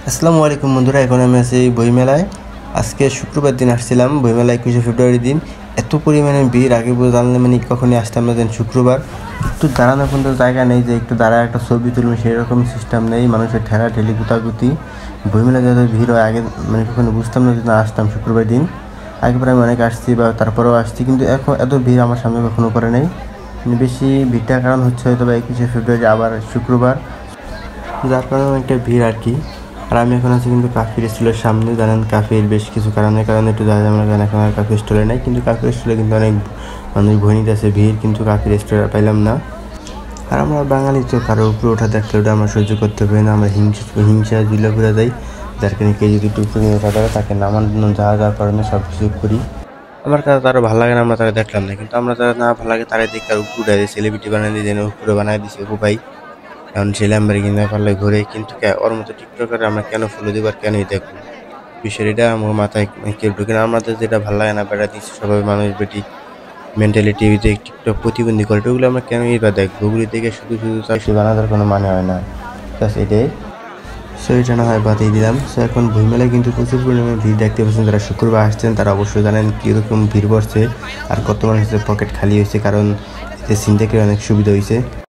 আসসালামু আলাইকুম বন্ধুরা, এখন আমি আছি বইমেলায়। আজকে শুক্রবার দিন আসছিলাম বইমেলায়, 21শে ফেব্রুয়ারি দিন। এত পরিমাণে ভিড়, আগে জানলে মানে কখনই আসতাম না। যেন শুক্রবার একটু দাঁড়ানোর পর্যন্ত জায়গা নেই, যে একটু দাঁড়ায় একটা ছবি তুলবে সেরকম সিস্টেম নেই। মানুষের ঠেলা ঠেলি গুতাগুতি, বইমেলা যত ভিড় হয় আগে মানে কখনো বুঝতাম না যে না আসতাম শুক্রবার দিন। আগে পরে আমি অনেক আসছি বা তারপরেও আসছি, কিন্তু এখন এত ভিড় আমার সামনে কখনো করে নেই। বেশি ভিড়টার কারণ হচ্ছে হয়তো বা 21শে ফেব্রুয়ারি আবার শুক্রবার, যার কারণে অনেকটা ভিড় আর কি। আর আমি এখন আছি কিন্তু কাফির স্টলের সামনে। জানেন কাফির বেশ কিছু কারণে একটু দেখা যায়, কারণ এখন আর কাফির স্টলে নেই, কিন্তু কাফির স্টলে কিন্তু অনেক মানুষ ভয় আছে, ভিড়, কিন্তু কাফির স্টলে পাইলাম না। আর আমরা বাঙালি তো কারো উপরে ওঠা দেখলে ওটা আমরা সহ্য করতে পারি না, আমরা হিংসা জুলে ঘুরে যাই। যার কারণে কেউ যদি একটু উপরে ওঠা ধরে তাকে নামানো যাওয়ার কারণে সব কিছু করি। আমার কাছে তারা ভালো লাগে না, আমরা তারা দেখলাম না, কিন্তু আমরা তারা না ভালো লাগে তারাই দেখে আর উপরে উঠে সেলিব্রিটি বানিয়ে দিয়ে যেন উপরে বানিয়ে দিচ্ছে উপায়। এখন সে ল্যাম্বরগিনি পারলে ঘুরে, কিন্তু ওর মতো টিকটকার আমরা কেন ফলো দিব আর কেনই দেখবো? বিষয়টা আমার মাথায় কেউ ঢুকে না। আমাদের যেটা ভালো লাগে না বেড়া দিচ্ছে সবাই মানুষ বেটি মেন্টালিটি যে টিকটক প্রতিবন্ধী করে, ওগুলো আমরা কেনই বা দেখবো? ওগুলি দেখে শুধু শুধু তার সে বানানোর কোনো মানে হয় না। ব্যাস এটাই। সো এটা না হয় বাতিয়ে দিলাম। সো এখন বইমেলায় কিন্তু প্রচুর পরিমাণে ভিড় দেখতে পাচ্ছেন। যারা শুক্রবার আসছেন তারা অবশ্যই জানেন কীরকম ভিড় বসছে আর কত মানুষের পকেট খালি হয়েছে, কারণ এতে ছিনতাইয়ের অনেক সুবিধা হয়েছে।